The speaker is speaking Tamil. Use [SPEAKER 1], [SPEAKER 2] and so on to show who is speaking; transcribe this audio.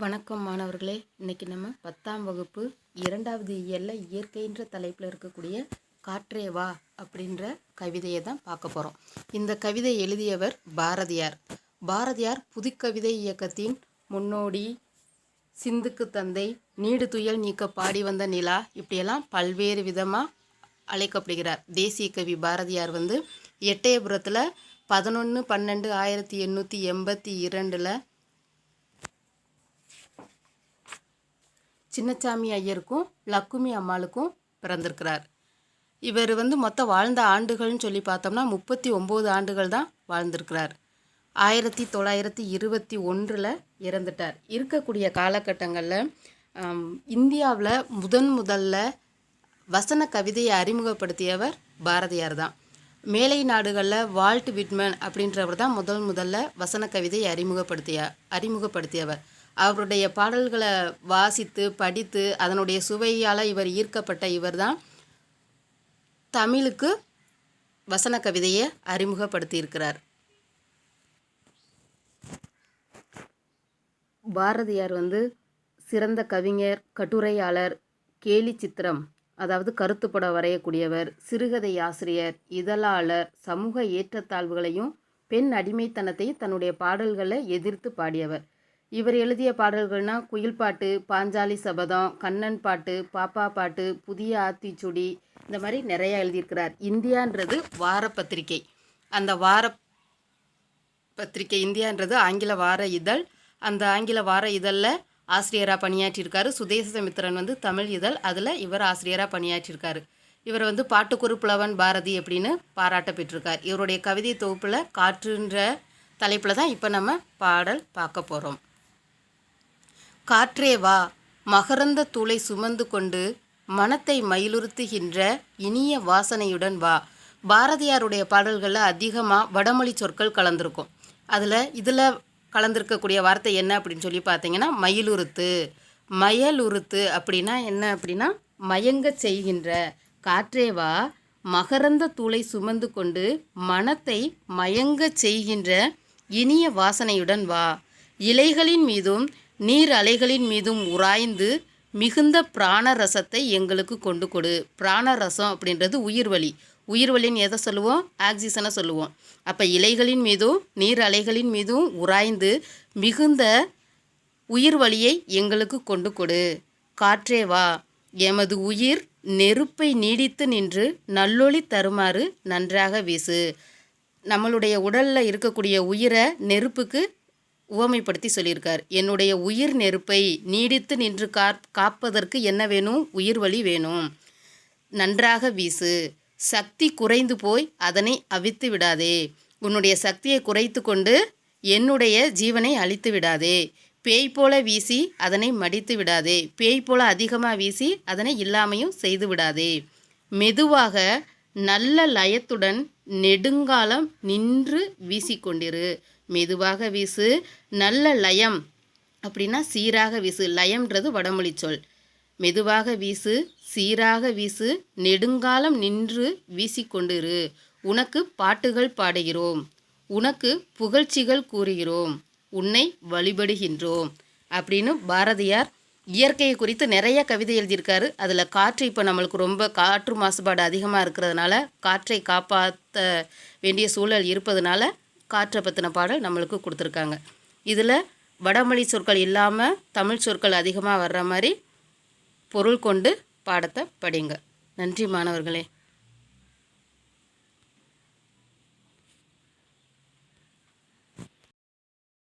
[SPEAKER 1] வணக்கம் மாணவர்களே. இன்னைக்கு நம்ம 10ஆம் வகுப்பு 2வது இயல்ல இயற்கைன்ற தலைப்பில் இருக்கக்கூடிய காற்றே வா அப்படின்ற கவிதையை தான் பார்க்க போகிறோம். இந்த கவிதை எழுதியவர் பாரதியார். பாரதியார் புதுக்கவிதை இயக்கத்தின் முன்னோடி, சிந்துக்கு தந்தை, நீடு துயல் நீக்க பாடி வந்த நிலா, இப்படியெல்லாம் பல்வேறு விதமாக அழைக்கப்படுகிறார். தேசிய கவி பாரதியார் எட்டயபுரத்தில் 11/12/1882 சின்னச்சாமி ஐயருக்கும் லக்குமி அம்மாளுக்கும் பிறந்திருக்கிறார். இவர் மொத்தம் வாழ்ந்த ஆண்டுகள்னு சொல்லி பார்த்தோம்னா 39 ஆண்டுகள் தான் வாழ்ந்திருக்கிறார். 1921 இறந்துட்டார். இருக்கக்கூடிய காலகட்டங்களில் இந்தியாவில் முதல்ல வசன கவிதையை அறிமுகப்படுத்தியவர் பாரதியார் தான். மேலை நாடுகளில் வால்ட் விட்மன் அப்படின்றவர் தான் முதல்ல வசன கவிதையை அறிமுகப்படுத்தியவர். அவருடைய பாடல்களை வாசித்து படித்து அதனுடைய சுவையால் இவர் ஈர்க்கப்பட்ட இவர் தான் தமிழுக்கு வசன கவிதையை அறிமுகப்படுத்தியிருக்கிறார். பாரதியார் சிறந்த கவிஞர், கட்டுரையாளர், கேலி சித்திரம் அதாவது கருத்துப்படம் வரையக்கூடியவர், சிறுகதை ஆசிரியர், இதழாளர், சமூக ஏற்றத்தாழ்வுகளையும் பெண் அடிமைத்தனத்தையும் தன்னுடைய பாடல்களை எதிர்த்து பாடியவர். இவர் எழுதிய பாடல்கள்னா குயில் பாட்டு, பாஞ்சாலி சபதம், கண்ணன் பாட்டு, பாப்பா பாட்டு, புதிய ஆத்திச்சுடி, இந்த மாதிரி நிறையா எழுதியிருக்கிறார். இந்தியான்றது வார பத்திரிகை. அந்த வார பத்திரிகை இந்தியான்றது ஆங்கில வார இதழ். அந்த ஆங்கில வார இதழில் ஆசிரியராக பணியாற்றியிருக்காரு. சுதேசமித்திரன் தமிழ் இதழ், அதில் இவர் ஆசிரியராக பணியாற்றியிருக்காரு. இவர் பாட்டுக்குரு புலவன் பாரதி அப்படின்னு பாராட்ட பெற்றிருக்கார். இவருடைய கவிதை தொகுப்பில் காற்றுன்ற தலைப்பில் தான் இப்போ நம்ம பாடல் பார்க்க போகிறோம். காற்றே வா, மகரந்த தூளை சுமந்து கொண்டு மனத்தை மயிலுறுத்துகின்ற இனிய வாசனையுடன் வா. பாரதியாருடைய பாடல்களில் அதிகமாக வடமொழி சொற்கள் கலந்துருக்கும். இதில் கலந்துருக்கக்கூடிய வார்த்தை என்ன அப்படின்னு சொல்லி பார்த்தீங்கன்னா மயிலுறுத்து. மயலுறுத்து அப்படின்னா என்ன அப்படின்னா மயங்க செய்கின்ற. காற்றே வா, மகரந்த தூளை சுமந்து கொண்டு மனத்தை மயங்க செய்கின்ற இனிய வாசனையுடன் வா. இலைகளின் மீதும் நீர் அலைகளின் மீதும் உராய்ந்து மிகுந்த பிராணரசத்தை எங்களுக்கு கொண்டு கொடு. பிராணரசம் அப்படின்றது உயிர்வலி. உயிர்வலின்னு எதை சொல்லுவோம்? ஆக்சிஜனை சொல்லுவோம். அப்போ இலைகளின் மீதும் நீர் அலைகளின் மீதும் உராய்ந்து மிகுந்த உயிர்வலியை எங்களுக்கு கொண்டு கொடு. காற்றே வா, எமது உயிர் நெருப்பை நீடித்து நின்று நல்லொளி தருமாறு நன்றாக வீசு. நம்மளுடைய உடலில் இருக்கக்கூடிய உயிரை நெருப்புக்கு உவமைப்படுத்தி சொல்லியிருக்கார். என்னுடைய உயிர் நெருப்பை நீடித்து நின்று காப்பதற்கு என்ன வேணும்? உயிர் வலி வேணும். நன்றாக வீசு. சக்தி குறைந்து போய் அதனை அவித்து விடாதே. உன்னுடைய சக்தியை குறைத்து கொண்டு என்னுடைய ஜீவனை அழித்து விடாதே. பேய் போல வீசி அதனை மடித்து விடாதே. பேய் போல அதிகமாக வீசி அதனை இல்லாமையும் செய்து விடாதே. மெதுவாக நல்ல லயத்துடன் நெடுங்காலம் நின்று வீசிக்கொண்டிரு. மெதுவாக வீசு. நல்ல லயம் அப்படின்னா சீராக வீசு. லயம்ன்றது வடமொழி சொல். மெதுவாக வீசு, சீராக வீசு, நெடுங்காலம் நின்று வீசிக்கொண்டிரு. உனக்கு பாட்டுகள் பாடுகிறோம், உனக்கு புகழ்ச்சிகள் கூறுகிறோம், உன்னை வழிபடுகின்றோம் அப்படின்னு பாரதியார் இயற்கையை குறித்து நிறைய கவிதை எழுதியிருக்காரு. அதில் காற்று இப்போ நம்மளுக்கு ரொம்ப காற்று மாசுபாடு அதிகமாக இருக்கிறதுனால காற்றை காப்பாற்ற வேண்டிய சூழல் இருப்பதுனால காற்றை பற்றின பாடல் நம்மளுக்கு கொடுத்துருக்காங்க. இதில் வடமொழி சொற்கள் இல்லாமல் தமிழ் சொற்கள் அதிகமாக வர்ற மாதிரி பொருள் கொண்டு பாடத்தை படிங்க. நன்றி மாணவர்களே.